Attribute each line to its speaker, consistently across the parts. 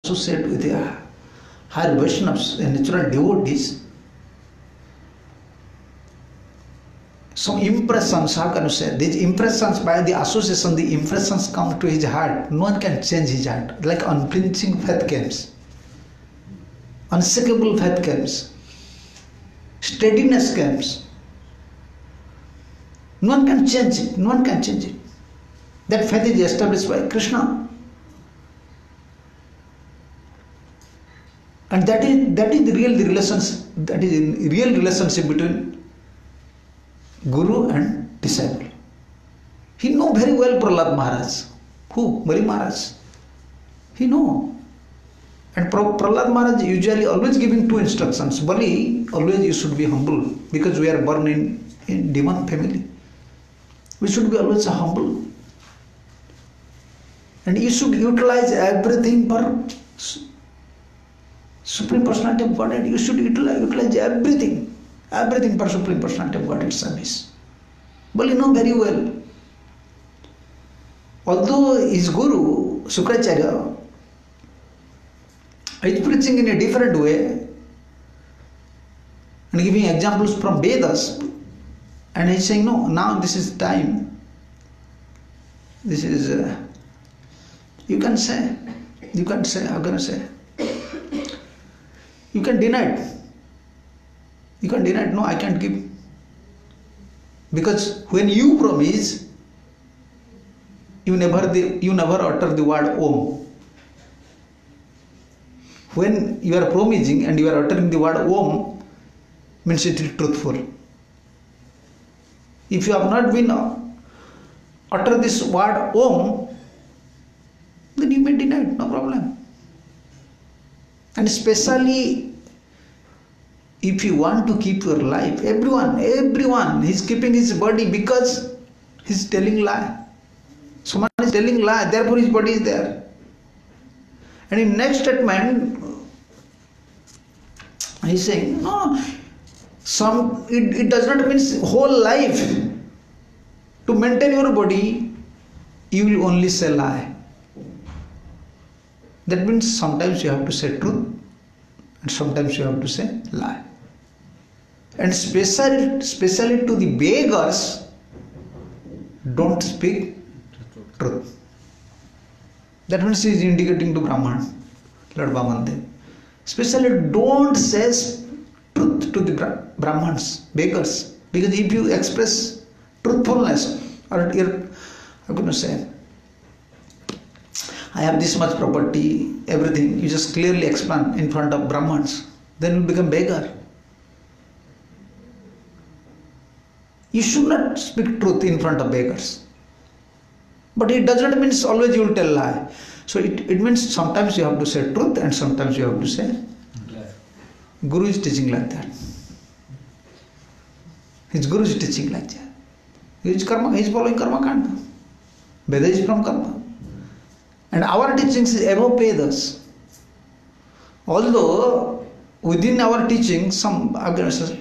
Speaker 1: associate with the higher Vaishnavas and natural devotees, some impressions, how can you say, these impressions by the association, the impressions come to his heart. No one can change his heart, like unflinching faith comes, unshakable faith comes, steadiness comes. No one can change it, no one can change it. That faith is established by Krishna. And that is the real relations, that is the real relationship between Guru and disciple. He know very well Prahlad Maharaj. Who? Bali Maharaj. He know. And Prahlad Maharaj usually always giving two instructions. Bali, always you should be humble, because we are born in demon family. We should be always humble. And you should utilize everything for Supreme Personality of Godhead. You should utilize everything for Supreme Personality of Godhead service. But you know very well. Although his Guru, Shukracharya, is preaching in a different way and giving examples from Vedas, and he's saying, no, now this is time. This is, you can say, how can I say? You can deny it. You can deny it. No, I can't give. Because when you promise, you never utter the word Om. When you are promising and you are uttering the word Om, means it is truthful. If you have not been utter this word Om, then you may deny it, no problem. And especially if you want to keep your life, everyone is keeping his body because he's telling lie. Someone is telling lie, therefore his body is there. And in next statement, he's saying, no, it does not mean whole life. To maintain your body, you will only say lie. That means sometimes you have to say truth and sometimes you have to say lie. And especially to the beggars, don't speak truth. That means he is indicating to Brahman, Lord Vamandev. Especially don't say truth to the Brahmans, beggars. Because if you express truthfulness, or how can you say, I have this much property, everything, you just clearly explain in front of Brahmans, then you become beggar. You should not speak truth in front of beggars. But it does not mean always you will tell lie. So it means sometimes you have to say truth and sometimes you have to say lie. Guru is teaching like that. His Guru is teaching like that. He is following karma kanda. Veda is from karma. And our teachings is above Vedas. Although within our teaching,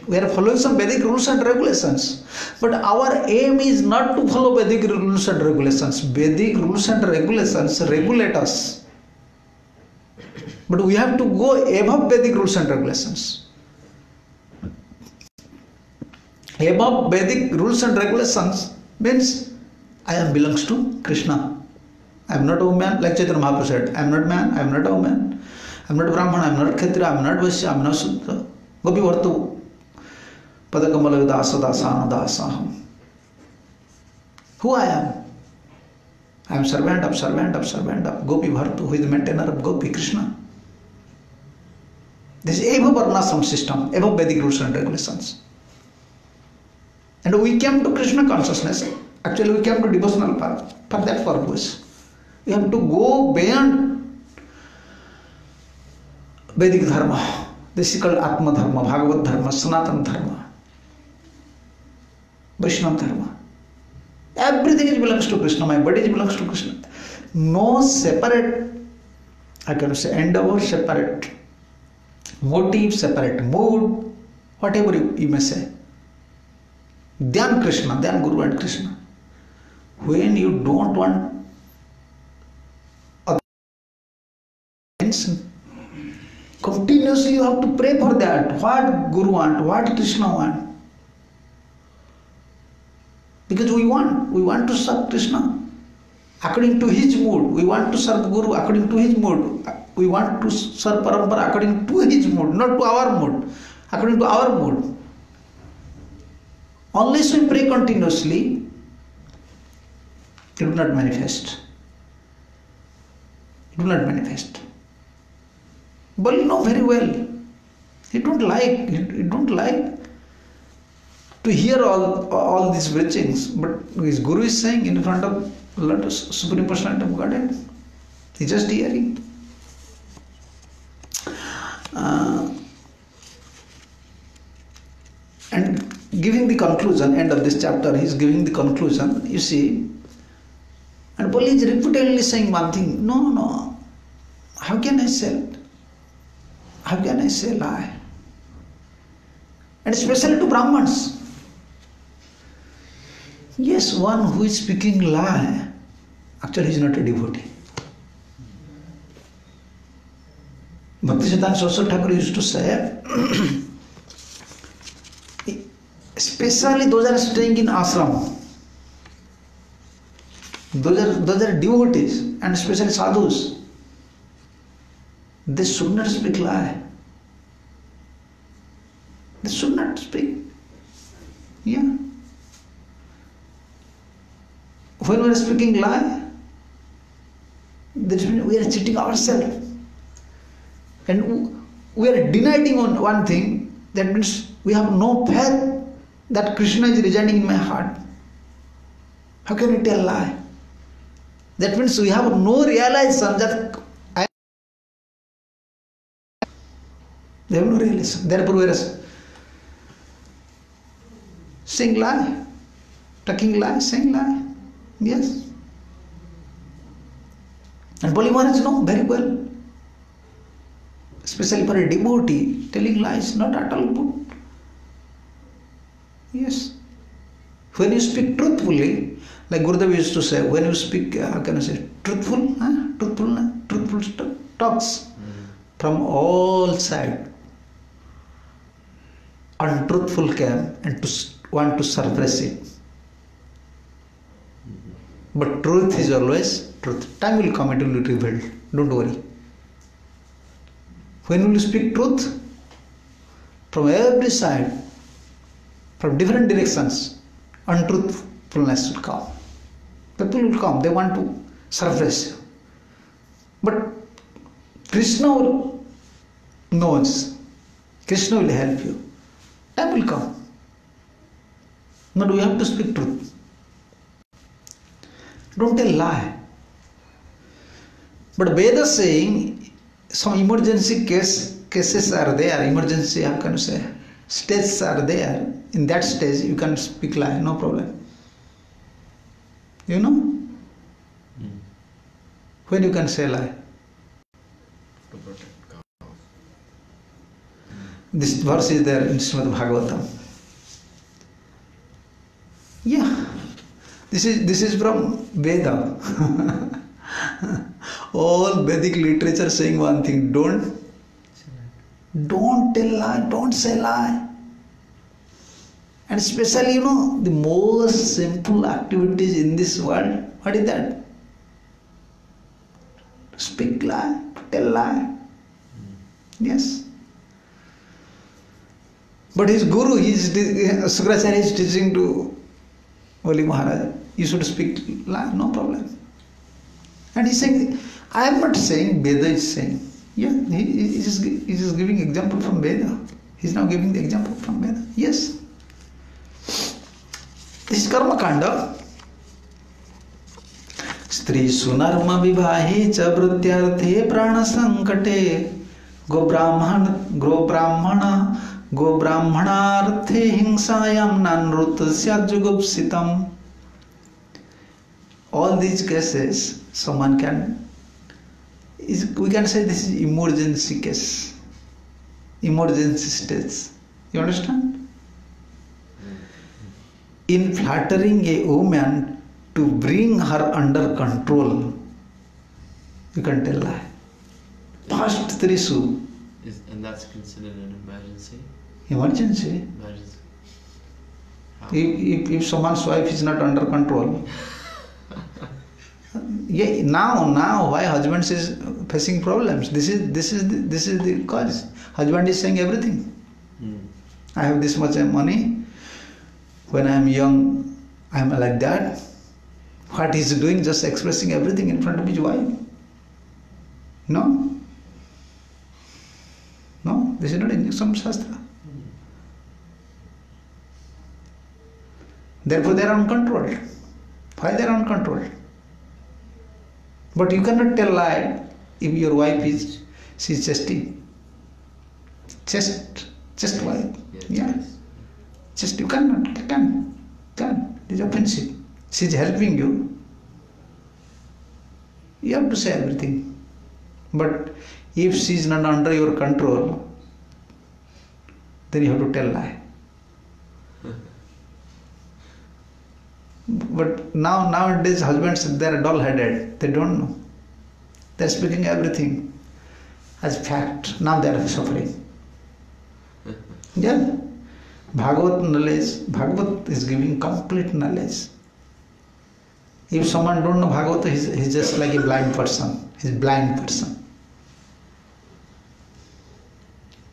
Speaker 1: we are following some Vedic rules and regulations. But our aim is not to follow Vedic rules and regulations. Vedic rules and regulations regulate us. But we have to go above Vedic rules and regulations. Above Vedic rules and regulations means I am belongs to Krishna. I am not a woman, like Chaitanya Mahaprabhu said. I am not man, I am not a woman. I am not Brahman, I am not Kshatriya, I am not Vaishya, I am not Sudra. Gopi Vartu Padakamala Dasa Dasana Dasaham. Who I am? I am servant of Gopi Bhartu, who is the maintainer of Gopi Krishna. This is above Varnashram system, above Vedic rules and regulations. And we came to Krishna consciousness. Actually, we came to devotional path for that purpose. We have to go beyond Vedic Dharma. This is called Atma Dharma, Bhagavad Dharma, Sanatana Dharma, Vaishnava Dharma. Everything belongs to Krishna. My body belongs to Krishna. No separate, I can say, endeavor, separate motive, separate mood, whatever you may say. Dhyan Krishna, Dhyan Guru and Krishna. When you don't want attention. Continuously you have to pray for that. What Guru want, what Krishna want. Because we want to serve Krishna according to his mood. We want to serve Guru according to his mood. We want to serve Parampara according to his mood, not to our mood, according to our mood. Unless we pray continuously, it will not manifest. It will not manifest. Bali know very well. He don't like to hear all these preachings, but his Guru is saying in front of Lord Supreme Personality of Godhead. He's just hearing. And giving the conclusion, end of this chapter, he is giving the conclusion, you see. And Bali is repeatedly saying one thing, no, how can I say lie? And especially to Brahmins. Yes, one who is speaking lie, actually he is not a devotee. Bhaktisiddhanta Saraswati Thakur used to say, especially those are staying in ashram, those are devotees and especially sadhus, they should not speak lie. They should not speak. Yeah. When we are speaking lie, that means we are cheating ourselves. And we are denying on one thing, that means we have no faith that Krishna is residing in my heart. How can we tell lie? That means we have no realization that they have no realization. Therefore we are saying lie, talking lie, saying lie. Yes. And Bali Maharaj know very well. Especially for a devotee, telling lies not at all good. Yes. When you speak truthfully, like Gurudev used to say, when you speak, how can I say, truthful talks from all sides, untruthful came and to want to suppress it. But truth is always truth. Time will come, it will be revealed. Don't worry. When you speak truth from every side, from different directions, untruthfulness will come. People will come, they want to suppress you. But Krishna knows, Krishna will help you. Time will come. But we have to speak truth. Don't tell lie. But Veda is saying some emergency cases are there, emergency, how can you say, stages are there. In that stage you can speak lie, no problem. You know? When you can say lie?
Speaker 2: To protect cows.
Speaker 1: This verse is there in Srimad Bhagavatam. Yeah. This is from Veda. All Vedic literature saying one thing, don't tell lie, don't say lie. And especially, the most simple activities in this world, what is that? Speak lie, tell lie. Yes. But his guru, Sukracharya is teaching to Holy Maharaja, you should speak lie, no problem. And he's saying, I am not saying, Veda is saying. Yeah, he is giving example from Veda. He's now giving the example from Veda. Yes. This is Karma Kanda. Stri sunarma vivahe cha vrityarthe prana sankate go brahmanarthe hingsayam nanrutasya jugupsitam. All these cases, someone we can say this is emergency case, emergency stage. You understand? In flattering a woman to bring her under control, you can tell lie. Past Trisu.
Speaker 2: And that's considered an emergency?
Speaker 1: Emergency.
Speaker 2: Emergency. How?
Speaker 1: If someone's wife is not under control. Yeah, now why husband is facing problems? This is the cause. Husband is saying everything. I have this much money. When I am young, I am like that. What he is doing, just expressing everything in front of his wife. No, this is not in some Shastra. Therefore, they are uncontrolled. Why they are uncontrolled? But you cannot tell lie if your wife is chesty. Chest wife. Yeah. Chest, you cannot. Can. It is offensive. She is helping you. You have to say everything. But if she is not under your control, then you have to tell lie. But nowadays husbands, they are dull-headed. They don't know. They are speaking everything as fact. Now they are suffering. Yeah. Bhagavad is giving complete knowledge. If someone don't know Bhagavad, he's just like a blind person. He's a blind person.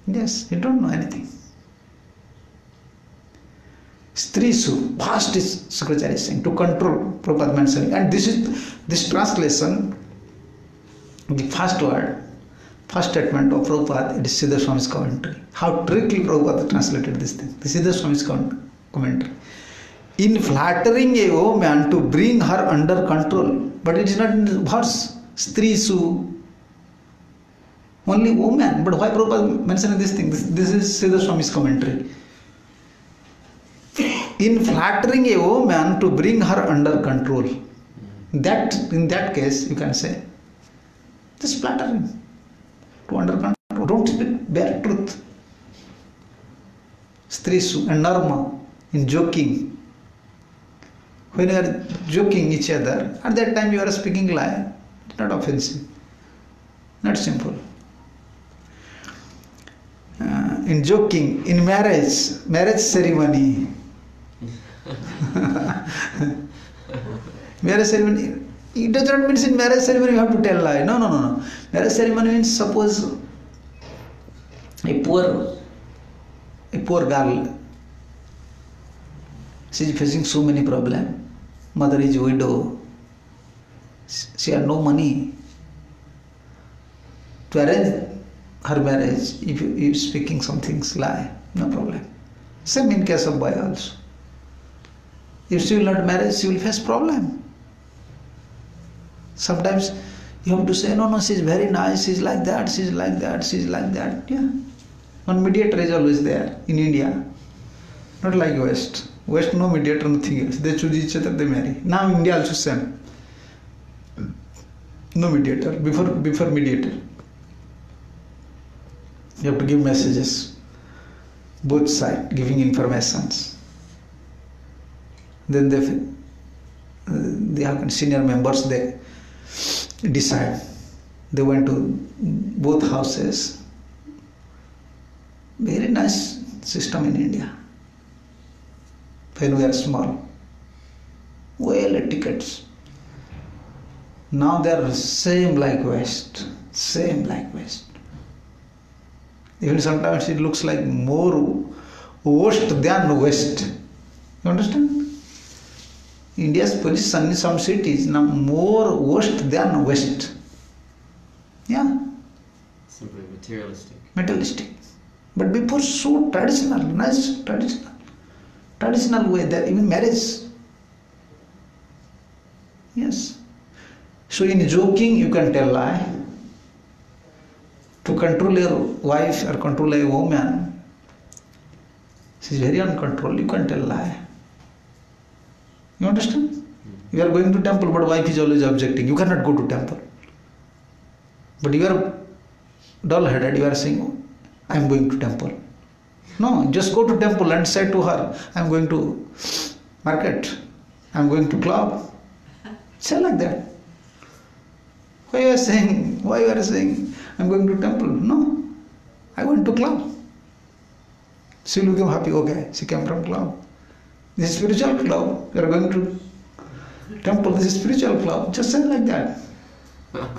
Speaker 1: Yes, he don't know anything. Strisu, past is Shukracharya is saying, to control, Prabhupada mentioning. And this translation, the first word, first statement of Prabhupada, it is Siddha Swami's commentary. How trickily Prabhupada translated this thing. The Siddha Swami's commentary. In flattering a woman to bring her under control. But it is not in the verse. Strisu. Only woman. But why Prabhupada mentioning this thing? This is Siddha Swami's commentary. In flattering a woman to bring her under control. In that case, you can say, just flattering. To under control. Don't speak bare truth. Strisu and Narma. In joking. When you are joking each other, at that time you are speaking lie. It's not offensive. Not simple. In joking, in marriage ceremony. Marriage ceremony, it does not mean in marriage ceremony you have to tell lie. No. Marriage ceremony means suppose a poor girl, she is facing so many problems. Mother is widow. She has no money to arrange her marriage. If you speaking some things lie, no problem. Same in case of boy also. If she will not marry, she will face problem. Sometimes you have to say, no, she is very nice, she is like that, she is like that, she is like that. Yeah. One mediator is always there in India. Not like West. West no mediator, nothing else. They choose each other, they marry. Now India also same. No mediator. Before mediator. You have to give messages. Both sides, giving informations. Then the senior members, they decide. They went to both houses. Very nice system in India. When we are small. Well etiquettes. Now they are same like West. Same like West. Even sometimes it looks like more worst than West. You understand? India's position in some cities now more worst than West. Yeah.
Speaker 2: Simply materialistic.
Speaker 1: Materialistic. But before so traditional, nice traditional. Traditional way that even marriage. Yes. So in joking you can tell lie. To control your wife or control a woman, she is very uncontrolled. You can tell lie. You understand? You are going to temple, but wife is always objecting. You cannot go to temple. But you are dull-headed. You are saying, I am going to temple. No, just go to temple and say to her, I am going to market. I am going to club. Say like that. Why you are saying, I'm going to temple. No, I went to club. She will become happy. Okay, she came from club. This is spiritual club. You are going to temple. This is spiritual club. Just say like that.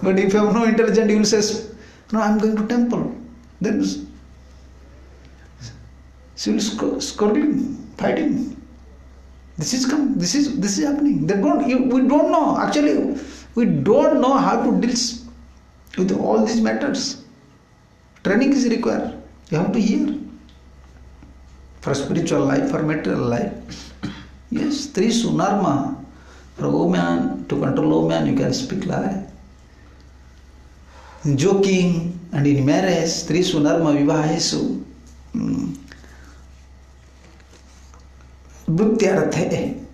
Speaker 1: But if you have no intelligence, you will say, no, I'm going to temple. Then she will scolding, fighting. This is happening. We don't know. Actually, we don't know how to deal with all these matters. Training is required. You have to hear. For spiritual life, for material life. Yes, three sunarma. For woman, to control woman, you can speak lie. In joking and in marriage, three sunarma vivahesu.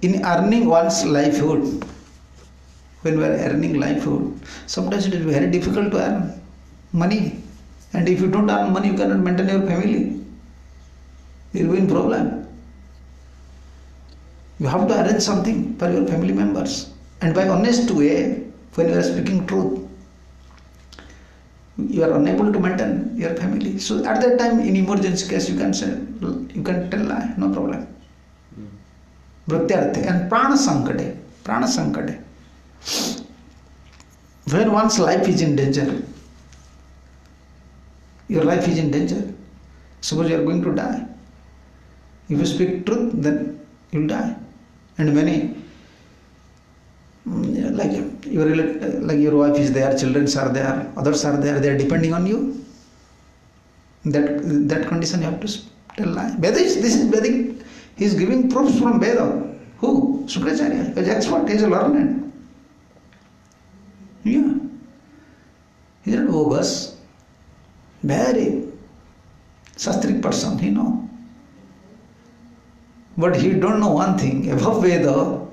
Speaker 1: In earning one's livelihood. When we are earning livelihood, sometimes it is very difficult to earn money. And if you don't earn money, you cannot maintain your family. You will be in problem. You have to arrange something for your family members. And by honest way, when you are speaking truth, you are unable to maintain your family. So at that time, in emergency case, you can tell lie, no problem. Vrityarthe and prana sankade. When one's life is in danger, your life is in danger. Suppose you are going to die. If you speak truth, then you will die. And many, like your wife is there, children are there, others are there, they are depending on you. That condition you have to tell lie. This is Vedic. He is giving proofs from Veda. Who? Sukracharya. He is expert. He is a learned. Yeah. He is not bogus. Very Shastric person, he know. But he don't know one thing. Above Veda,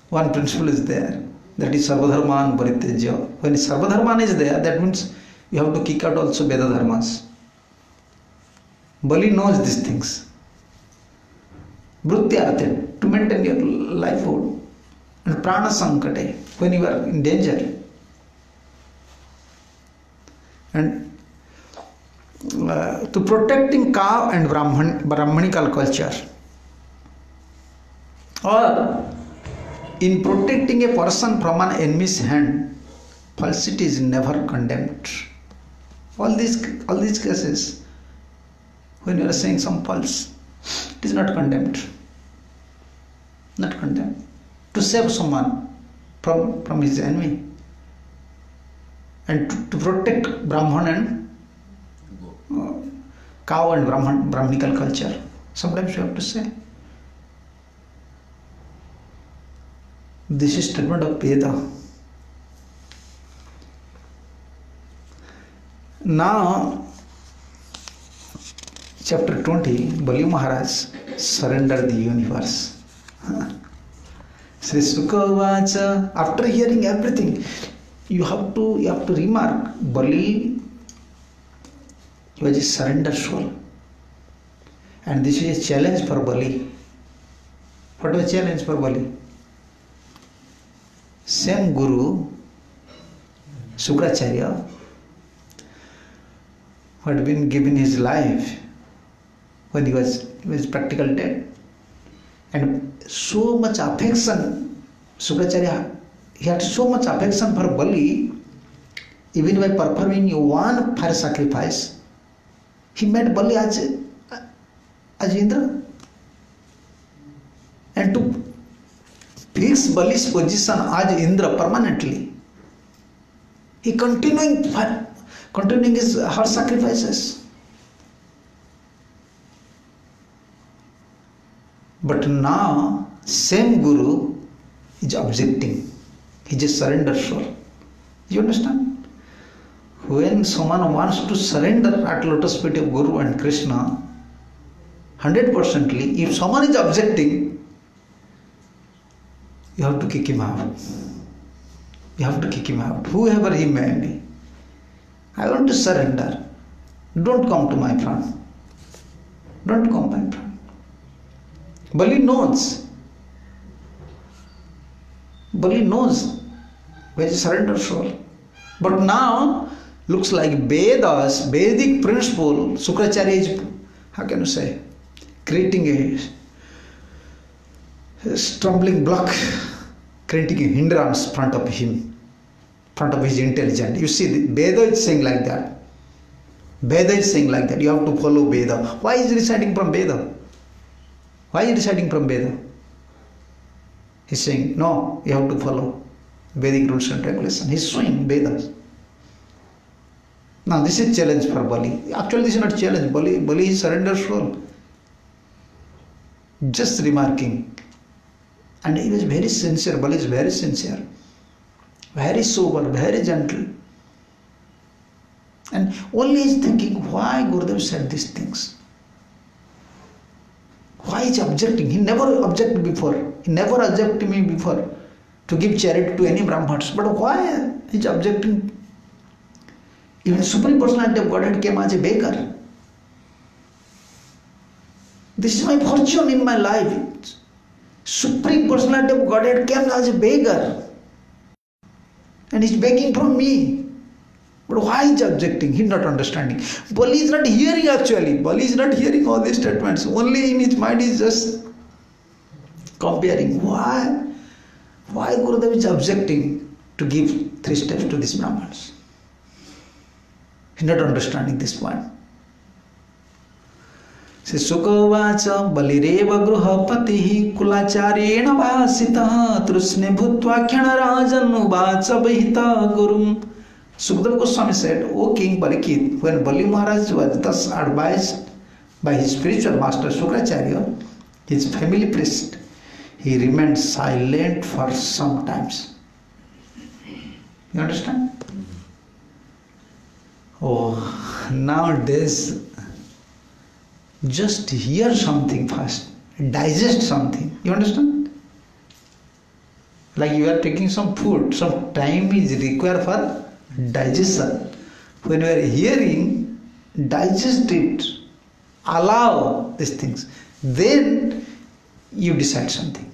Speaker 1: one principle is there. That is Sarvadharman Paritejya. When Sarvadharman is there, that means you have to kick out also Veda Dharmas. Bali knows these things. Vrityarthe, to maintain your livelihood. And prana sankate, when you are in danger. And to protecting cow and Brahmanical culture. Or in protecting a person from an enemy's hand, falsity is never condemned. All these cases, when you are saying some false, it is not condemned. Not condemned. To save someone from his enemy. And to protect Brahman and cow and Brahmanical culture. Sometimes you have to say. This is statement of Veda. Now, chapter 20, Bali Maharaj surrendered the universe. Sri Sukha, after hearing everything, you have to remark, Bali was a surrender soul. And this is a challenge for Bali. What was a challenge for Bali? Same Guru, Sukracharya, who had been given his life when he was practical dead. And so much affection, Sukracharya, he had so much affection for Bali, even by performing one fire sacrifice, he made Bali as Indra. And to fix Bali's position as Indra permanently, he continuing his her sacrifices. But now, same Guru is objecting. He just surrender soul. You understand? When someone wants to surrender at lotus feet of Guru and Krishna, 100%ly, if someone is objecting, you have to kick him out. You have to kick him out, whoever he may be. I want to surrender. Don't come to my front. Don't come my front. Bali knows where is surrender soul. But now looks like Vedas, Vedic principle, Shukracharya is, how can you say, creating a stumbling block, creating a hindrance in front of him, front of his intelligence. You see, Veda is saying like that. Veda is saying like that. You have to follow Veda. Why is he reciting from Veda? Why is he reciting from Veda? He's saying, no, you have to follow Vedic rules and regulations. He's showing Vedas. Now this is challenge for Bali. Actually this is not challenge. Bali is surrender soul. Just remarking. And he was very sincere. Bali is very sincere. Very sober, very gentle. And only is thinking why Gurudev said these things. Why is he objecting? He never objected before. He never objected me before to give charity to any Brahmans. But why he is objecting? Even Supreme Personality of Godhead came as a beggar. This is my fortune in my life. Supreme Personality of Godhead came as a beggar. And he's begging from me. But why is he objecting? He's not understanding. Bali is not hearing actually. Bali is not hearing all these statements. Only in his mind is just comparing. Why? Why Gurudev is objecting to give 3 steps to these Brahmans? He's not understanding this point. Sukovacha balireva gruhapatihi kulacharena vasitaha trusne bhutva kyanarajanuvacha bahita gurum. Sukadeva Goswami said, O King Parikshit, when Bali Maharaj was thus advised by his spiritual master Shukracharya, his family priest, he remained silent for some times. You understand? Oh, nowadays, just hear something first, digest something. You understand? Like you are taking some food, some time is required for digestion. When you are hearing, digest it, allow these things. Then you decide something.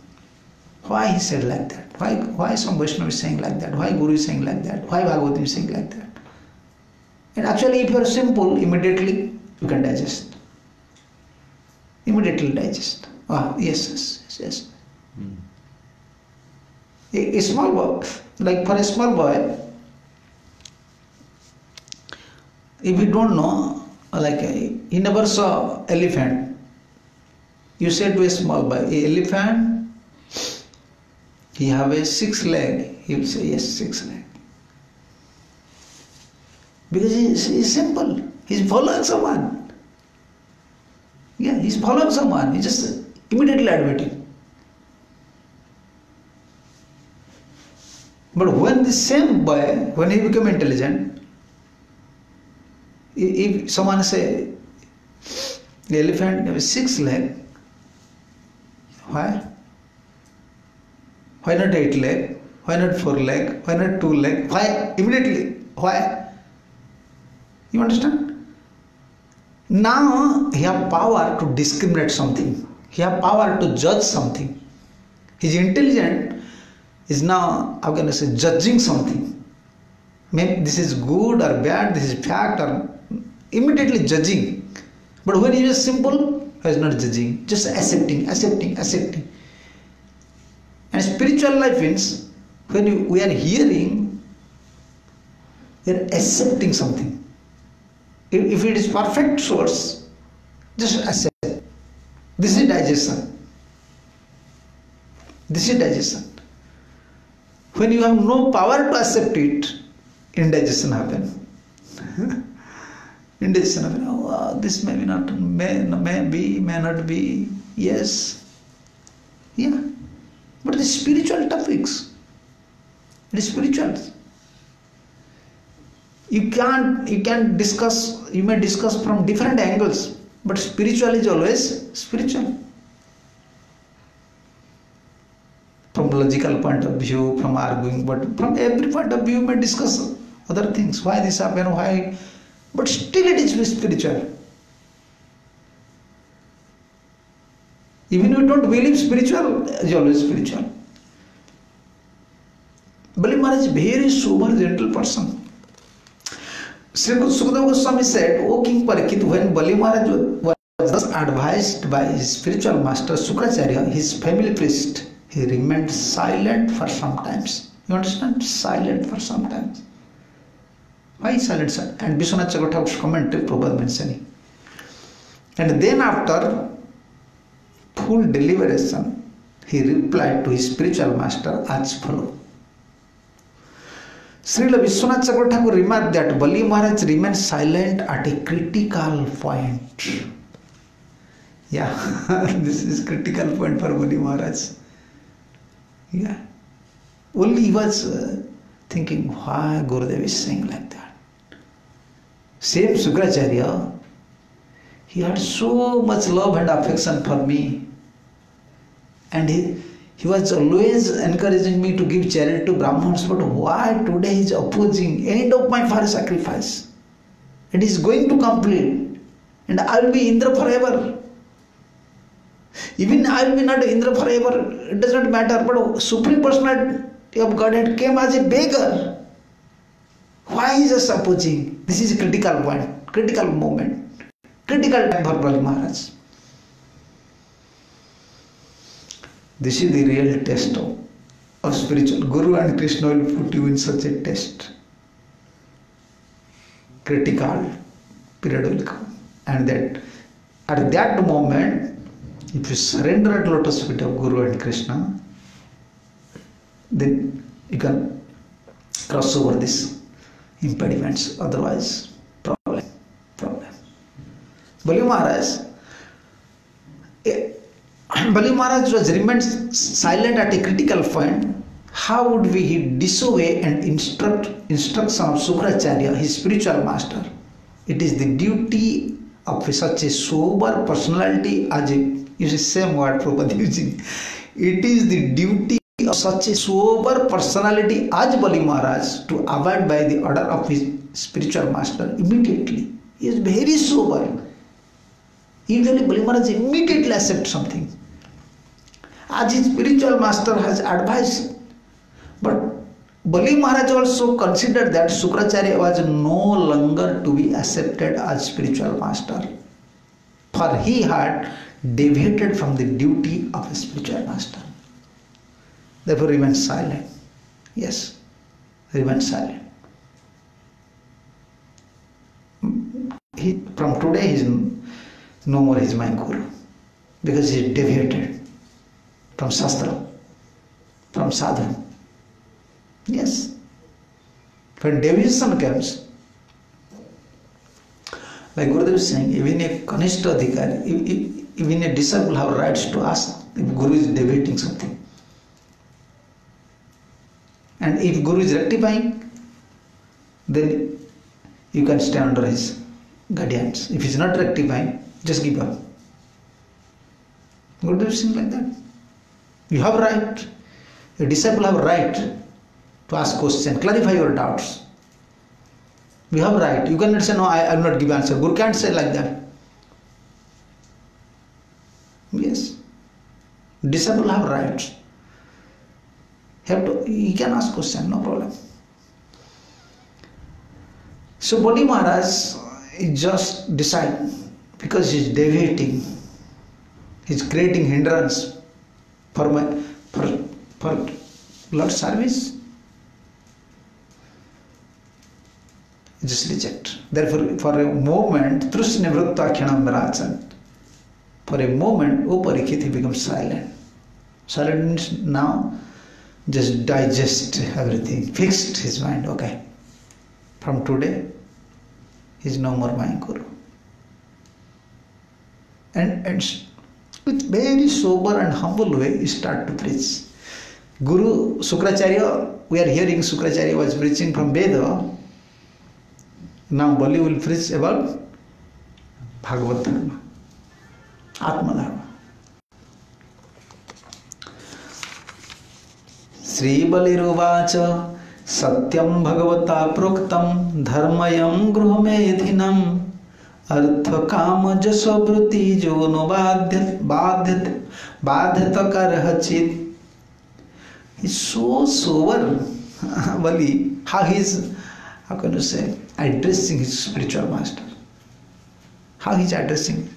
Speaker 1: Why he said like that? Why some Vaishnava is saying like that? Why Guru is saying like that? Why Bhagavatam is saying like that? And actually if you are simple, immediately you can digest. Immediately digest. Ah, yes. A small boy, like for a small boy, if you don't know, like he never saw elephant, you said to a small boy, elephant, he have a 6 leg. He will say, yes, 6 leg. Because he's simple. He's following someone. Yeah, he's following someone. He just immediately admitting. But when the same boy, when he become intelligent, if someone say, the elephant has 6 legs, why? Why not 8 legs? Why not 4 legs? Why not 2 legs? Why? Immediately. Why? You understand? Now he have power to discriminate something. He have power to judge something. His intelligence is now, how can I say, judging something. Maybe this is good or bad, this is fact or immediately judging. But when he is simple, he is not judging, just accepting. And spiritual life means when we are hearing, we are accepting something. If it is perfect source, just accept. This is digestion. When you have no power to accept it, indigestion happens. Oh, this may not be, may not be. Yes. Yeah. But the spiritual topics, it is spiritual. You can discuss, you may discuss from different angles, but spiritual is always spiritual. From logical point of view, from arguing, but from every point of view you may discuss other things. Why this happened, why, but still it is spiritual. Even if you don't believe spiritual, it is always spiritual. Bali Maharaj is very sober, gentle person. Sri Sukadeva Goswami said, O King Parikshit, when Bali Maharaj was thus advised by his spiritual master Sukracharya, his family priest, he remained silent for some times. You understand? Silent for some times. Why silent, sir? And Vishwanath Chakravarti's commentary, Prabhupada mentioning. And then after full deliberation, he replied to his spiritual master as follows. Srila Vishwanath Chakravarti remarked that Bali Maharaj remained silent at a critical point. Yeah, this is critical point for Bali Maharaj. Yeah. Only he was thinking, why Gurudev is saying like that. Same Sukracharya, he had so much love and affection for me. And he was always encouraging me to give charity to Brahmins, but why today he is opposing end of my fire sacrifice? And he is going to complete. And I will be Indra forever. Even I will be not Indra forever, it does not matter, but Supreme Personality of Godhead came as a beggar. Why is just opposing? This is a critical point, critical moment, critical time for Bali Maharaj. This is the real test of spiritual. Guru and Krishna will put you in such a test. Critical period will come. And that at that moment, if you surrender at lotus feet of Guru and Krishna, then you can cross over these impediments. Otherwise, problem. Bali Maharaj was remained silent at a critical point. How would he disobey and instruction of Sukracharya, his spiritual master? It is the duty of such a sober personality as a, you see same word Prabhupada using. It is the duty of such a sober personality as Bali Maharaj to abide by the order of his spiritual master immediately. He is very sober. Usually Bali Maharaj immediately accepts something as his spiritual master has advised. But Bali Maharaj also considered that Sukracharya was no longer to be accepted as spiritual master, for he had deviated from the duty of a spiritual master. Therefore remain silent. Yes, remain silent. From today he is no more is my Guru, because he is deviated from Shastra, from Sadhu. Yes. When deviation comes, like Gurudev is saying, even a Kanishta Adhikari, even a disciple have rights to ask if Guru is deviating something. And if Guru is rectifying, then you can stay under his guidance. If he is not rectifying, just give up. Gurudev is saying like that. You have right. A disciple have right to ask questions, clarify your doubts. You have right. You cannot say, no, I will not give answer. Guru can't say like that. Yes. Disciple have rights. He can ask question, no problem. So Bali Maharaj just decide, because he is deviating, he is creating hindrance for Lord service. Just reject. Therefore, for a moment, Trusya Nivritta Khanam Virachan. For a moment, O Parikshit, he becomes silent. Silent means now just digest everything, fixed his mind. Okay, from today, he is no more my Guru. And with very sober and humble way, he start to preach. Guru Sukracharya, we are hearing Sukracharya was preaching from Veda. Now Bali will preach about Bhagavad Dharma, Atma Dharma. Sri Baliruvacha Satyam Bhagavata Proktam Dharmayam Gruhamedhinam Artha Kama Jasavruti Jono Badhyata Karhachit. He's so sober, Bali. How can you say? addressing his spiritual master. How he is addressing?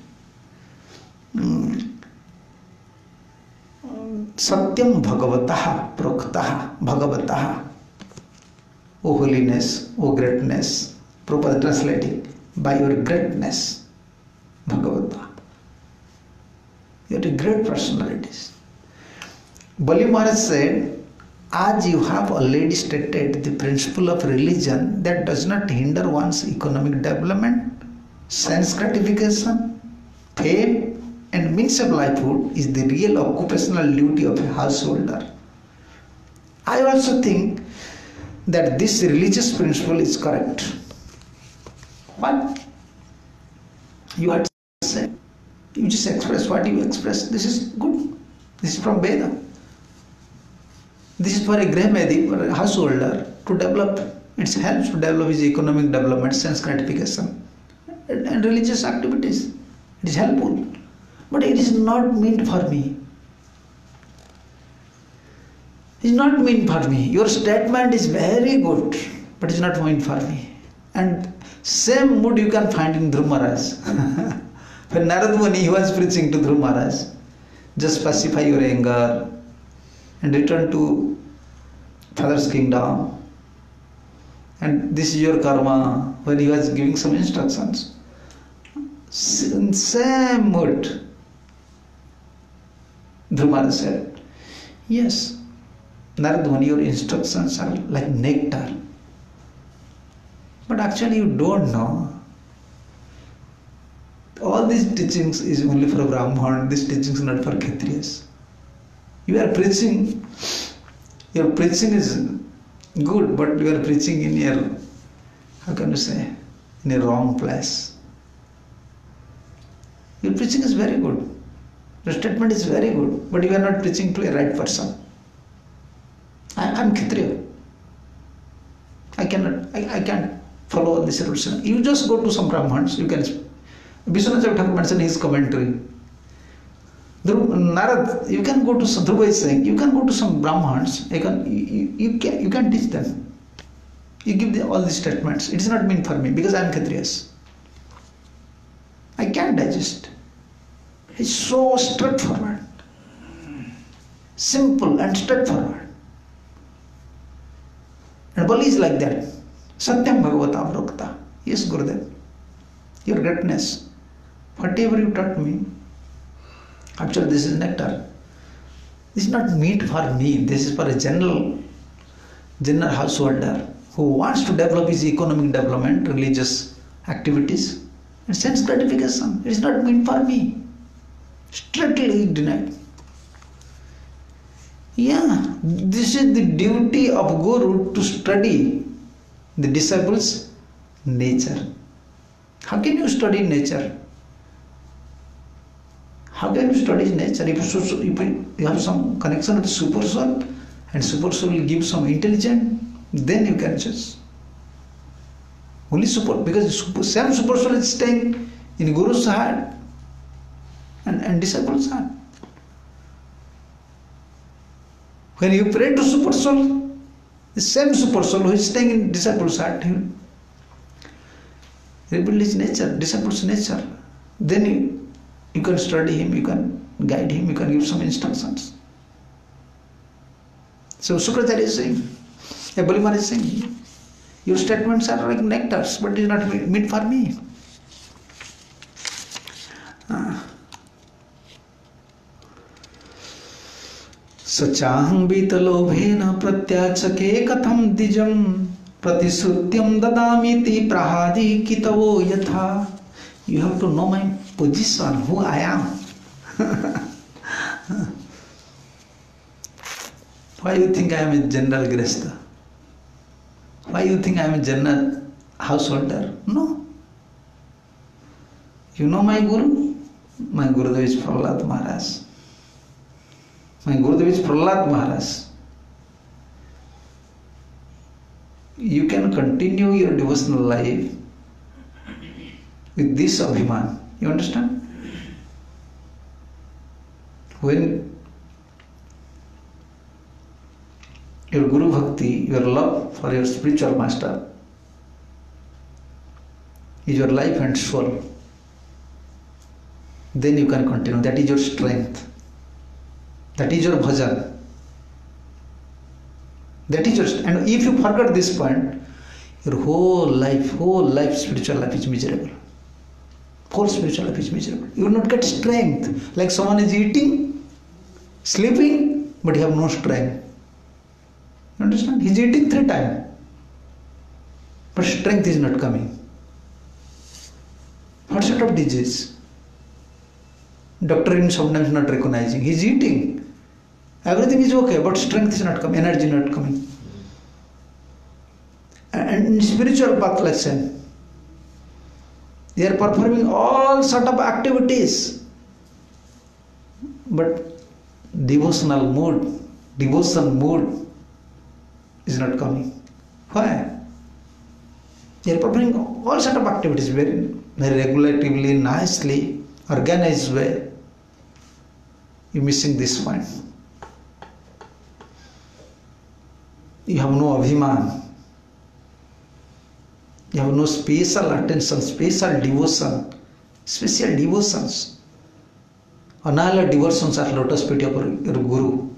Speaker 1: Satyam Bhagavatah Proktaha Bhagavatah. O holiness, O greatness. Prabhupada translating, by your greatness, Bhagavata. You are a great personalities. Bali Maharaj said, as you have already stated the principle of religion that does not hinder one's economic development, sense gratification, fame, and means of livelihood is the real occupational duty of a householder. I also think that this religious principle is correct. But you have to say, you just express what you express. This is good. This is from Veda. This is for a Grahmedi, for a householder to develop. It helps to develop his economic development, sense gratification, and religious activities. It is helpful. But it is not meant for me. It is not meant for me. Your statement is very good, but it is not meant for me. And same mood you can find in Dhruv Maharaj. When Narad Muni, he was preaching to Dhruv Maharaj, just pacify your anger and return to Father's kingdom. And this is your karma. When he was giving some instructions, in same mood, Dhruv Maharaj said, yes, Narad Muni, your instructions are like nectar. But actually you don't know. All these teachings is only for Brahman. These teachings are not for Kshatriyas. You are preaching. Your preaching is good, but you are preaching in your, how can you say, in a wrong place. Your preaching is very good. Your statement is very good, but you are not preaching to a right person. I am Kshatriya. I can't follow all these rules. You just go to some Brahmans. You can. Vishwanath Thakur mentioned his commentary. Narad, you can go to some. Dhruva is saying, you can go to some Brahmans. You can teach them. You give all these statements. It is not meant for me because I am Kshatriyas. I can't digest. It's so straightforward, simple and straightforward. And Bali is like that. Satyam Bhagavata Prokta. Yes, Gurudev, your greatness, whatever you taught me, actually this is nectar. This is not meat for me. This is for a general householder who wants to develop his economic development, religious activities, and sense gratification. It is not meant for me. Strictly denied. Yeah, this is the duty of Guru to study the disciples' nature. How can you study nature? How can you study nature? If you have some connection with the super soul, and super soul will give some intelligence, then you can judge. Only because same super soul is staying in Guru's heart and disciples' heart. When you pray to super soul, the same super soul who is staying in disciples' heart, he will reveal his nature, disciples' nature. Then you can study him, you can guide him, you can give some instructions. So Sukracharya is saying, Bali Maharaj is saying, your statements are like nectars, but it is not meant for me. Sachaham vitalobhena pratyachake katham dijam pratisrutyam dadamiti prahadi kitavo yatha. You have to know my position, who I am. Why you think I am a general gresta? Why you think I am a general householder? No. You know my Guru? My Gurudev is Prahlad Maharaj. My Gurudev is Prahlad Maharaj. You can continue your devotional life with this abhiman. You understand? When your Guru Bhakti, your love for your spiritual master is your life and soul. Then you can continue. That is your strength. That is your bhajan. That is your, and if you forget this point, your whole life, spiritual life is miserable. Whole spiritual life is miserable. You will not get strength. Like someone is eating, sleeping, but he have no strength. You understand? He is eating 3 times, but strength is not coming. What sort of disease? Doctor is sometimes not recognizing. He is eating. Everything is okay, but strength is not coming, energy not coming. And in spiritual path, like same. They are performing all sort of activities, but devotion mood is not coming. Why? They are performing all sort of activities very regulatively, nicely, organized way. You are missing this point. You have no abhiman. You have no special attention, special devotion, special devotions. Another devotions are lotus feet of your Guru.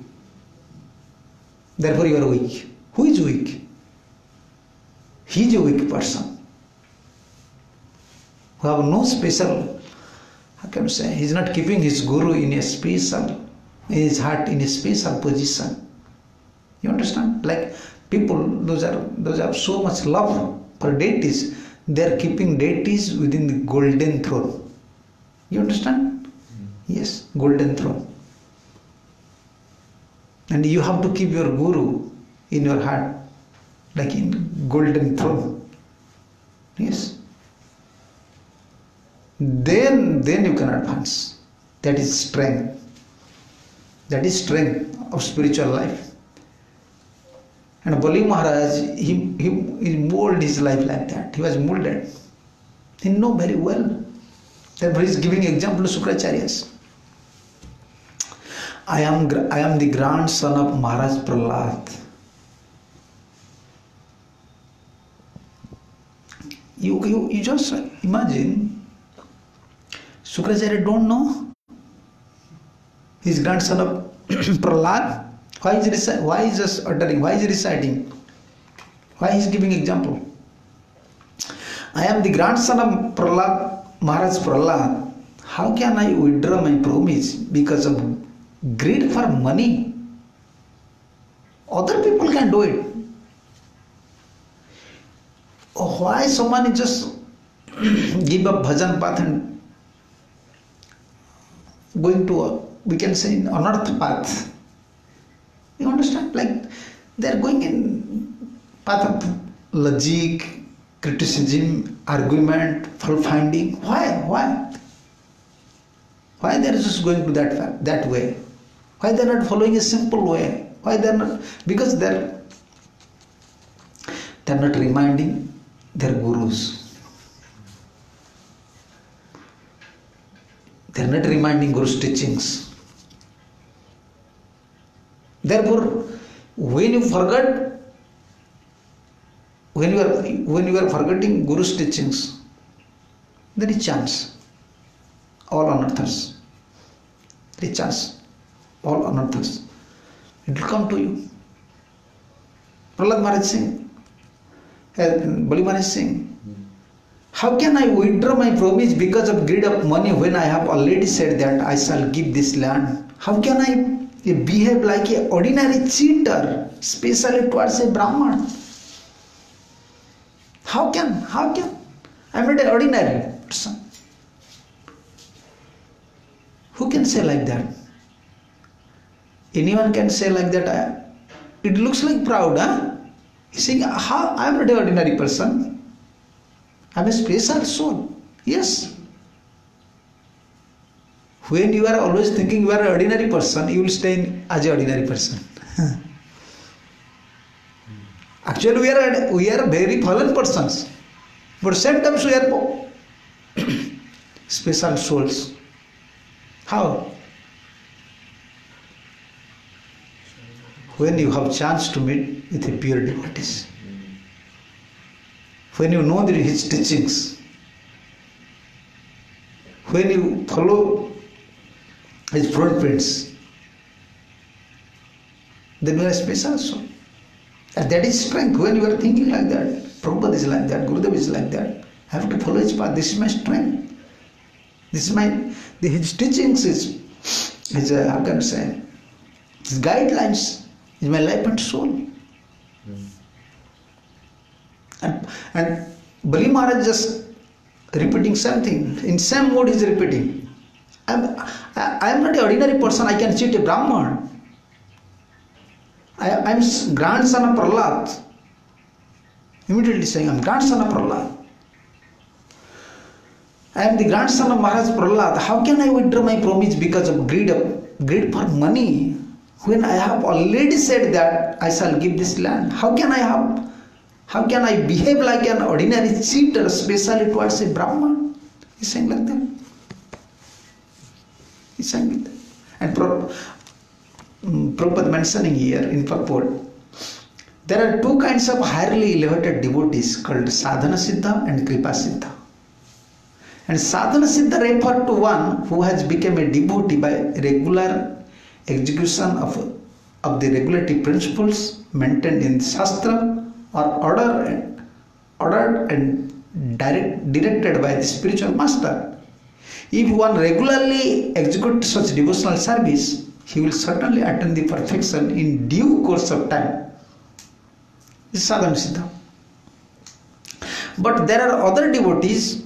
Speaker 1: Therefore you are weak. Who is weak? He is a weak person. Who have no special, how can you say, he is not keeping his Guru in a special, in his heart in a special position. You understand? Like people, those have so much love for deities, they are keeping deities within the golden throne. You understand? Yes, golden throne. And you have to keep your Guru in your heart, like in golden throne. Yes. Then you can advance. That is strength. That is strength of spiritual life. And Bali Maharaj, he molded his life like that. He was molded. He know very well. Therefore he is giving example to Shukracharyas. I am the grandson of Maharaj Prahlad. You just imagine, Shukracharya don't know his grandson of Prahlad. Why is just uttering? Why is he reciting? Why is he giving example? I am the grandson of Prahlad, Maharaj Prahlad. How can I withdraw my promise because of greed for money? Other people can do it. Why someone is just give up bhajan path and going to we can say unearthed path? You understand? Like they are going in path of logic, criticism, argument, fault finding. Why? Why they are just going to that way? Why they are not following a simple way? Why they are not? Because they are not reminding their gurus. They are not reminding Guru's teachings. Therefore, when you forget, when you are forgetting Guru's teachings, there is chance. All unearthers. There is chance. All unearthers. It will come to you. Prahlad Maharaj Singh, Bali Maharaj Singh, how can I withdraw my promise because of greed of money when I have already said that I shall give this land? How can I behave like an ordinary cheater, especially towards a Brahman? How can? I am not an ordinary person. Who can say like that? Anyone can say like that. It looks like proud, huh? He's saying, I am not an ordinary person. I am a special soul. Yes. When you are always thinking you are an ordinary person, you will stay as an ordinary person. Actually, we are very fallen persons, but sometimes we are special souls. How? When you have chance to meet with a pure devotees, when you know his teachings, when you follow his footprints, then you are special soul. And that is strength. When you are thinking like that, Prabhupada is like that, Gurudev is like that, I have to follow his path. This is my strength. This is his teachings, his how can I say, his guidelines is my life and soul. And Bali Maharaja just repeating something. In same mode he is repeating. I am not an ordinary person. I can cheat a Brahman. I am grandson of Prahlad. Immediately saying, I am grandson of Prahlad. I am the grandson of Maharaja Prahlad. How can I withdraw my promise because of greed for money? When I have already said that I shall give this land, how can I behave like an ordinary cheater, especially towards a Brahman? He's saying like that. He's saying like that. And Prabhupada mentioning here in purport, there are two kinds of highly elevated devotees called Sadhana Siddha and Kripa Siddha. And Sadhana Siddha refer to one who has become a devotee by regular execution of the regulatory principles maintained in the Shastra or ordered and directed by the spiritual master. If one regularly executes such devotional service, he will certainly attain the perfection in due course of time. This is Sadhana Siddha. But there are other devotees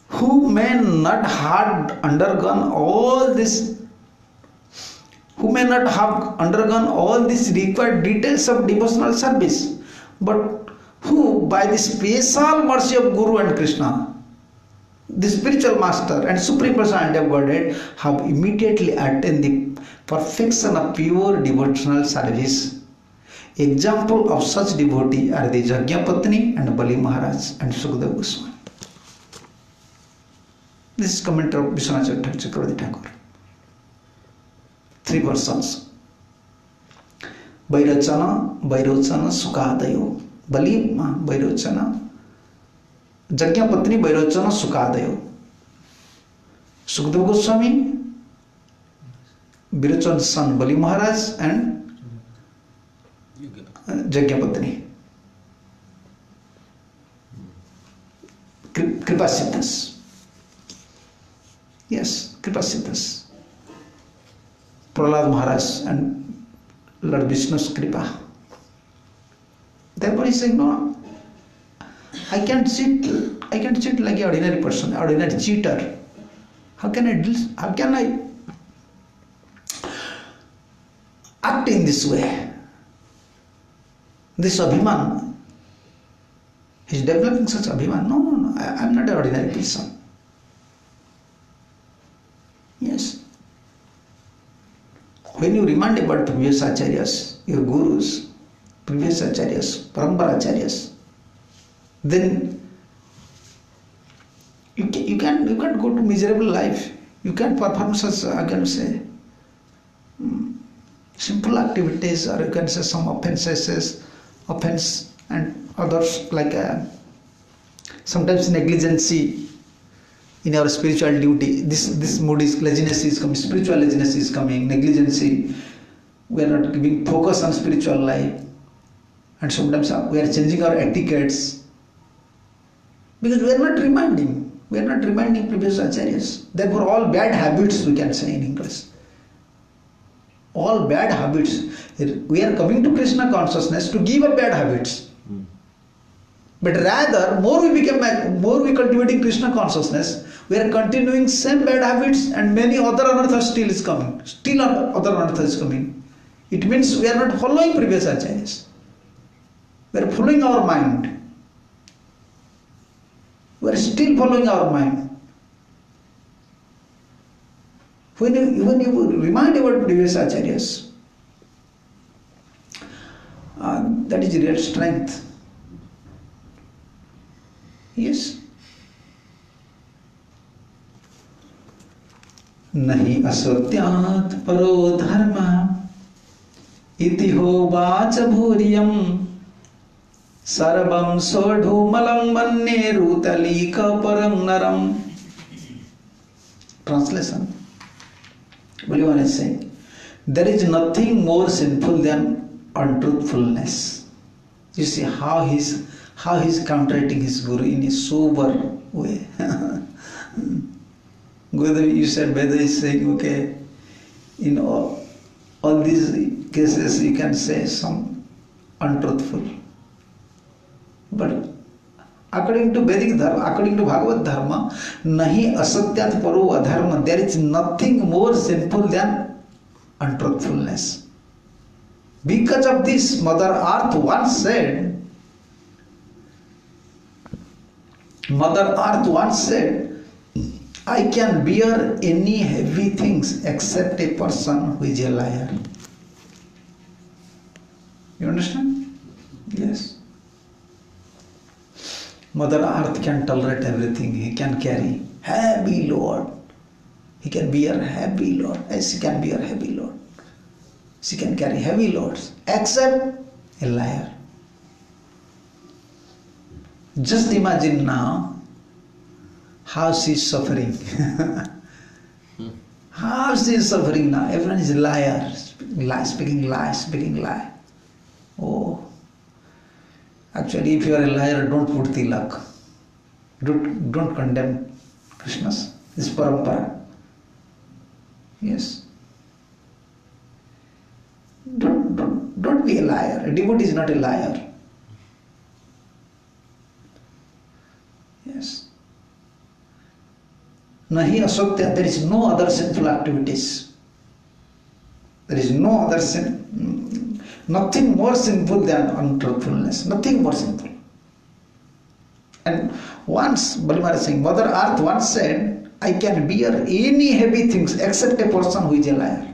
Speaker 1: who may not have undergone all these required details of devotional service, but who by the special mercy of Guru and Krishna, the spiritual master and supreme personality of Godhead, have immediately attained the perfection of pure devotional service. Example of such devotee are the Jagyapatni and Bali Maharaj and Sukadeva Goswami. This is commentary of Vishwanath Chakravarti Thakur. 3 verses. Vairocana, Sukadayo. Bali Vairocana. Jagyapatni Vairocana Sukadayo. Sukadeva Goswami, Virochan's son Bali Maharaj and Jagyapatni. Kripa Siddhas. Yes, Kripa Siddhas. Prahlad Maharaj and Lord Vishnu's Kripa. Therefore he is saying, no, I can't cheat like an ordinary person, ordinary cheater. How can I act in this way? This Abhiman, he's developing such Abhiman. No, I am not an ordinary person. Yes. When you remind about previous acharyas, your gurus, previous acharyas, parampara acharyas, then you can't go to miserable life. You can't perform such, I can say, simple activities, or you can say some offense and others, like sometimes negligence in our spiritual duty. This mood is laziness is coming, spiritual laziness is coming, negligence. We are not giving focus on spiritual life, and sometimes we are changing our etiquettes because we are not reminding previous acharyas. Therefore, all bad habits, we can say in English, all bad habits. We are coming to Krishna consciousness to give up bad habits. But rather, more we cultivating Krishna consciousness, we are continuing same bad habits, and many other anarthas still is coming. Still other anarthas is coming. It means we are not following previous acharyas. We are following our mind. We are still following our mind. When you remind about previous acharyas, that is real strength. Yes. Nahi aswatyat paro dharma iti hovacha bhuriyam sarvam sodhumalam manne rutalika parang naram. Translation. Bhagavan is saying, there is nothing more sinful than untruthfulness. You see how he's contradicting his Guru in a sober way. Gurudev, you said Veda is saying, okay, in all these cases you can say some untruthful. But according to Vedic Dharma, according to Bhagavad Dharma, nahi asatyat paro adharma, there is nothing more sinful than untruthfulness. Because of this, Mother Earth once said, I can bear any heavy things except a person who is a liar. You understand? Yes. Mother Earth can tolerate everything. He can carry heavy load. He can bear heavy load. As he can bear heavy load. She can carry heavy loads except a liar. Just imagine now how she is suffering. How she is suffering now. Everyone is a liar, speaking lie. Oh, actually, if you are a liar, don't put tilak. Don't condemn Krishna's. It's parampara. Yes. Don't be a liar. A devotee is not a liar. Yes. Nahi asatya, there is no other sinful activities. There is no other sin. Nothing more sinful than untruthfulness. Nothing more sinful. And once, Bali is saying, Mother Earth once said, I can bear any heavy things except a person who is a liar.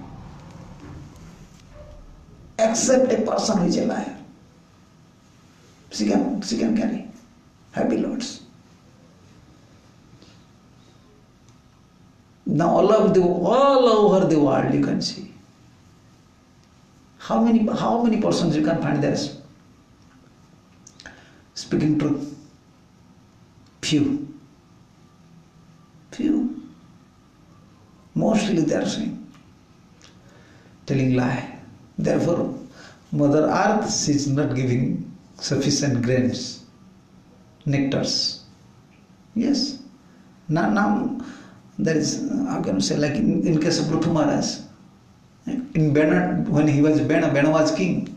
Speaker 1: Except a person who is a liar. She can carry heavy loads. Now all over the world you can see. How many persons you can find there speaking truth? Few. Mostly they are saying, telling lie. Therefore, Mother Earth is not giving sufficient grains, nectars. Yes. Now there is, how can I say, like in case of Prithu Maharaj, in Bena, when he was Bena was king.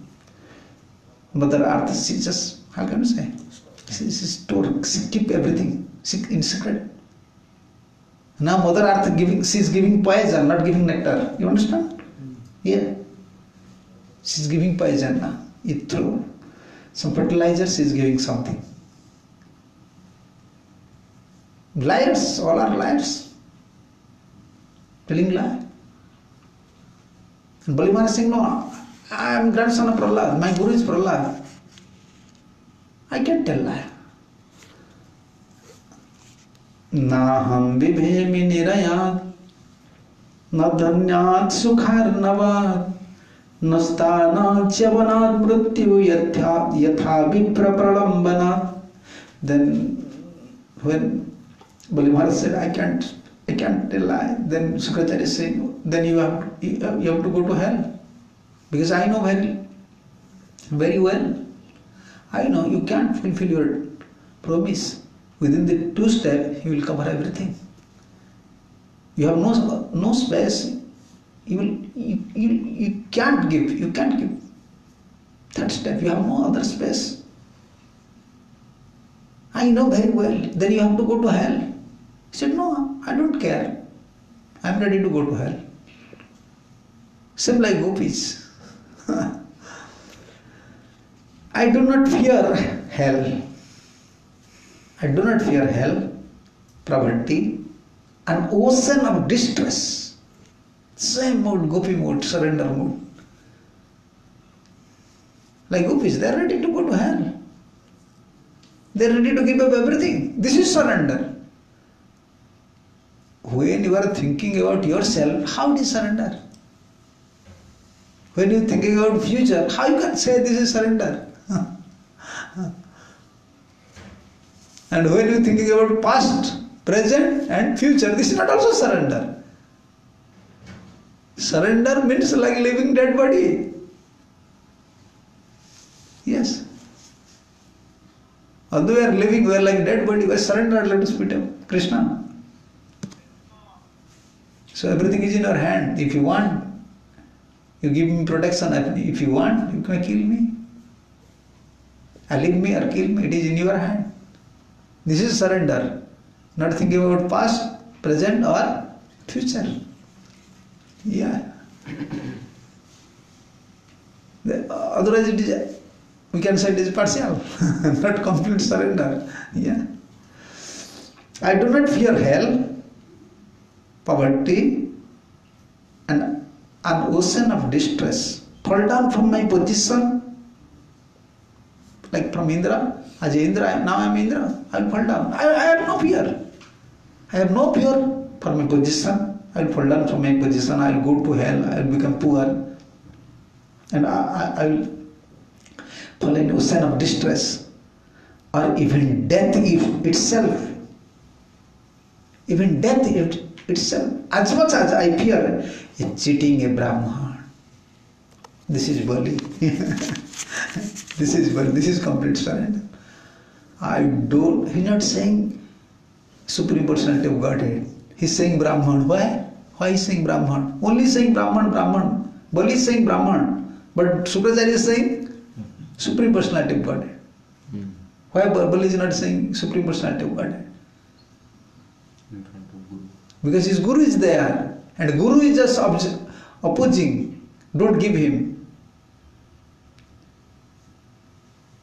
Speaker 1: Mother Earth, she just, how can I say, she keep everything in secret. Now Mother Earth she is giving poison, not giving nectar. You understand? Yeah. She is giving poison now. Through some fertilizer, she is giving something. Liars, all are liars. Telling lie. And Bali Maharaj is saying, no, I am grandson of Prahlad. My Guru is Prahlad. I can't tell lie. Naham vibhemi nirayat nadhanyat sukharnavat nastana chavanat mrityu yatha vipra pralambanat. Then when Bali Maharaj said, I can't tell lie, then Sukracharya is saying, then you have to go to hell. Because I know very well. I know you can't fulfill your promise. Within the 2 steps, you will cover everything. You have no space. You can't give. You can't give. 3rd step, you have no other space. I know very well. Then you have to go to hell. He said, no, I don't care. I am ready to go to hell. Same like gopis. I do not fear hell. I do not fear hell, poverty, an ocean of distress. Same mood, gopi mood, surrender mood. Like gopis, they are ready to go to hell. They are ready to give up everything. This is surrender. When you are thinking about yourself, how do you surrender? When you are thinking about future, how you can say this is surrender? And when you are thinking about past, present and future. This is not also surrender. Surrender means like living dead body. Yes. Although we are living, we are like dead body. We surrender, let us feet of Krishna. So everything is in your hand. If you want, you give me protection. If you want, you can kill me. Alive me or kill me. It is in your hand. This is surrender. Not thinking about past, present or future. Yeah. Otherwise it is, we can say it is partial, not complete surrender. Yeah. I do not fear hell, poverty, and an ocean of distress. Fall down from my position, like from Indra. As Indra, now I am Indra. I will fall down. I have no fear. I have no fear for my position. I will fall down from my position. I will go to hell. I will become poor. And I will fall in ocean of distress. Or even death itself. Even death itself. As much as I fear cheating a Brahman. This is Bali. This is Bali. This is complete surrender. He's not saying Supreme Personality of Godhead. He's saying Brahman. Why? Why is saying Brahman? Only saying Brahman. Bali is saying Brahman. But Sukracharya is saying Supreme Personality of Godhead. Why Bali is not saying Supreme Personality of Godhead? Because his Guru is there. And Guru is just opposing. Don't give him.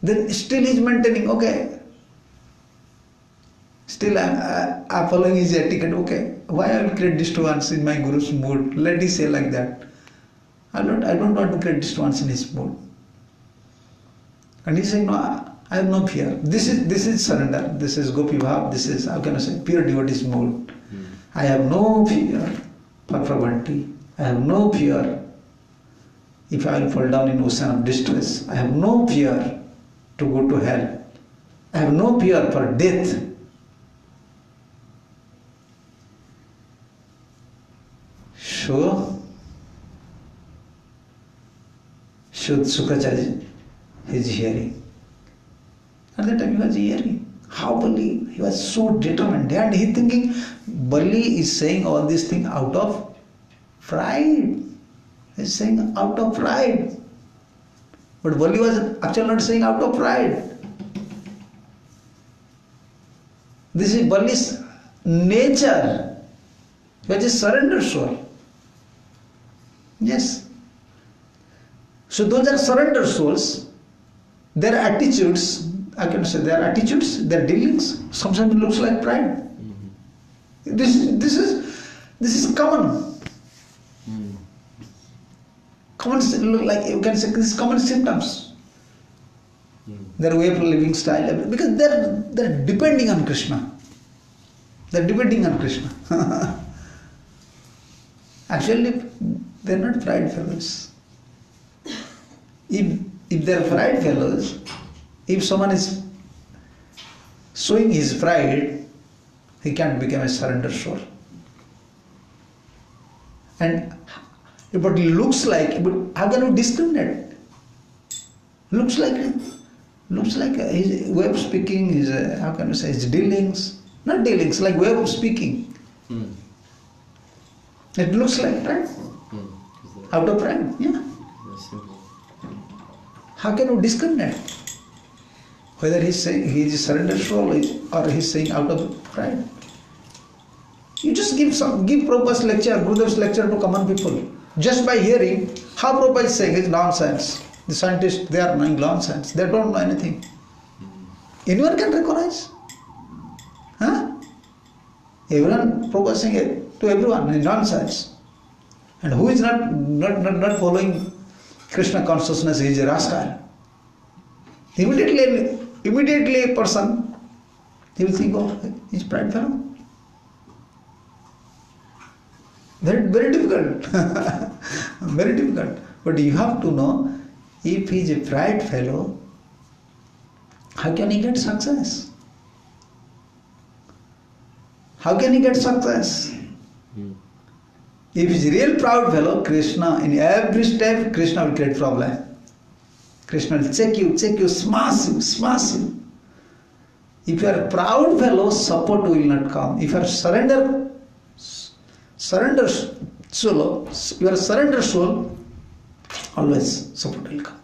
Speaker 1: Then still he is maintaining, okay. Still I am following his etiquette, okay. Why I will create disturbance in my Guru's mood? Let he say like that. I don't want to create disturbance in his mood. And he is saying, no, I have no fear. This is surrender. This is Gopi Bhav. This is, how can I say, pure devotee's mood. I have no fear for poverty. I have no fear if I will fall down in ocean of distress. I have no fear to go to hell. I have no fear for death. So Sukracharya is hearing. At that time he was hearing. How Bali? He was so determined. And he thinking Bali is saying all these things out of pride. He is saying out of pride. But Bali was actually not saying out of pride. This is Bali's nature, which is surrender soul. Yes. So those are surrender souls. Their attitudes, I can say their attitudes, their dealings, sometimes it looks like pride. This is common. Common, look like you can say this is common symptoms. Their way of living style, because they're depending on Krishna. They're depending on Krishna. Actually, they're not pride fellows. If they're pride fellows, if someone is showing his pride, he can't become a surrender soul. And but it looks like, but how can you discriminate? Looks like his way of speaking, his how can you say, his dealings, not dealings, like way of speaking. It looks like pride. Out of pride, yeah. How can you discriminate? Whether he's saying he is a surrender soul or he's saying out of pride. You just give Prabhupada's lecture, Gurudev's lecture to common people. Just by hearing how Prabhupada is saying is nonsense. The scientists, they are knowing nonsense. They don't know anything. Anyone can recognize. Huh? Everyone, Prabhupada is saying it to everyone is nonsense. And who is not following Krishna consciousness is a rascal. Immediately a person, he will think, oh, he's a pride fellow. Very difficult. Very difficult. But you have to know, if he is a pride fellow, how can he get success? how can he get success? If he is a real proud fellow, Krishna, in every step, Krishna will create problem. Krishna will check you, smash you, smash you. If you are a proud fellow, support will not come. If you are surrender soul, you are a surrender soul, always support will come.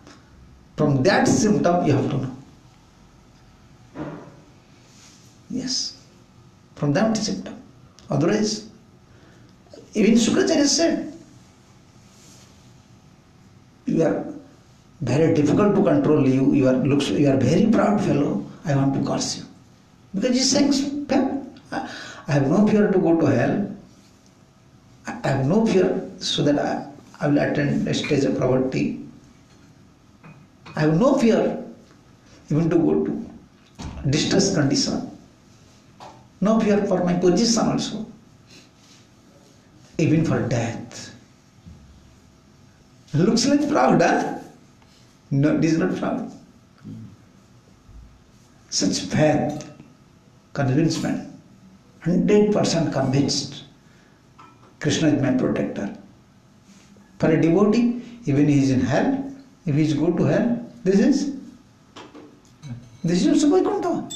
Speaker 1: From that symptom you have to know. Yes. From that symptom. Otherwise, even Shukracharya said, you are very difficult to control you. You are very proud fellow. I want to curse you. Because he is saying, I have no fear to go to hell. I have no fear so that I will attain a stage of poverty. I have no fear even to go to distress condition. No fear for my position also. Even for death. Looks like proud, huh? No, it is not proud. Such faith, convincement, 100% convinced. Krishna is my protector. For a devotee, even he is in hell, if he is go to hell, this is also Vaikuntha.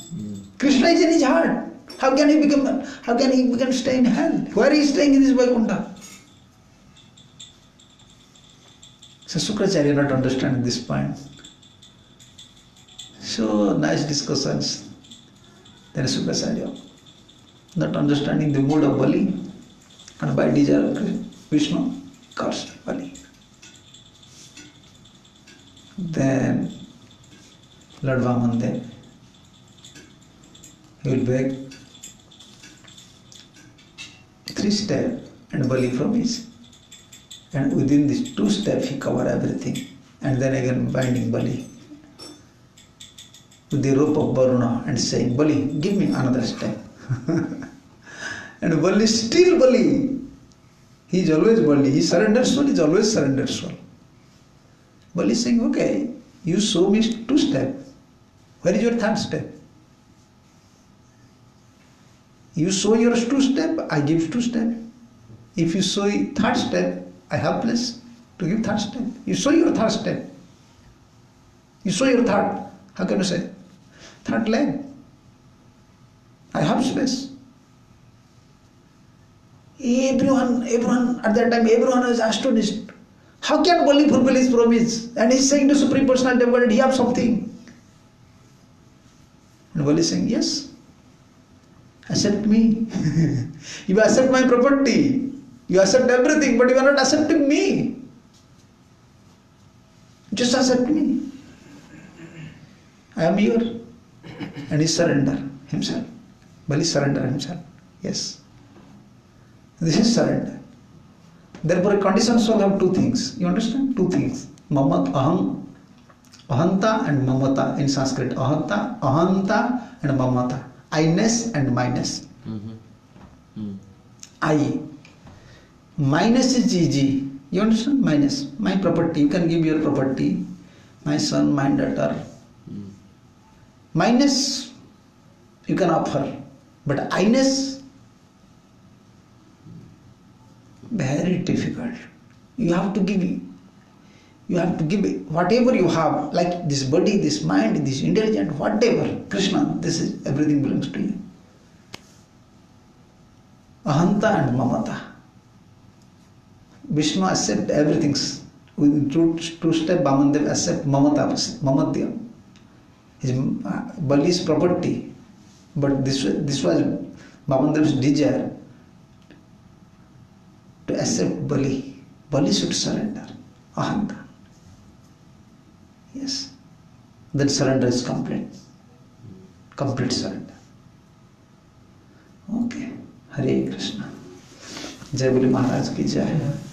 Speaker 1: Krishna is in his heart. How can he become stay in hell? Where he is staying in this Vaikuntha? So Shukracharya not understanding this point. So nice discussions. Then Shukracharya not understanding the mood of Bali, and by desire of Vishnu cursed Bali. Then Lord Vamandev, he will beg 3 steps and Bali from his, and within these 2 steps he cover everything, and then again binding Bali with the rope of Varuna and saying, Bali, give me another step. And Bali, still Bali. He is always Bali. He surrenders soul, is always surrendered soul. Bali is saying, okay, you show me 2 steps. Where is your 3rd step? You show your 2 steps, I give 2 steps. If you show 3rd step, I have place to give 3rd step. You show your 3rd step. You show your 3rd. How can you say? 3rd leg. I have space. Everyone at that time, everyone was astonished. How can Bali fulfill his promise? And he's saying to Supreme Personality of Godhead, he have something. And Bali is saying, yes, accept me. You accept my property. You accept everything, but you are not accepting me. Just accept me. I am here. And he surrender himself. Bali surrender himself. Yes. This is surrender. Therefore, a conditioned soul have 2 things. You understand? 2 things. Mamat, ahanta and mamata in Sanskrit. Ahanta and mamata. I-ness and minus. I. Minus is easy. You understand? Minus. My property. You can give your property. My son, my daughter. Minus you can offer. But I-ness, very difficult. You have to give whatever you have, like this body, this mind, this intelligence, whatever. Krishna, this is everything belongs to you. Ahanta and mamata. Vishnu accept everything. With 2 steps, Vamandev accept mamata, mamadya. His Bali's property. But this was Vamandev's desire to accept Bali. Bali should surrender. Ahanta. Yes. Then surrender is complete. Complete surrender. Okay. Hare Krishna. Jai Bali Maharaj ki jai.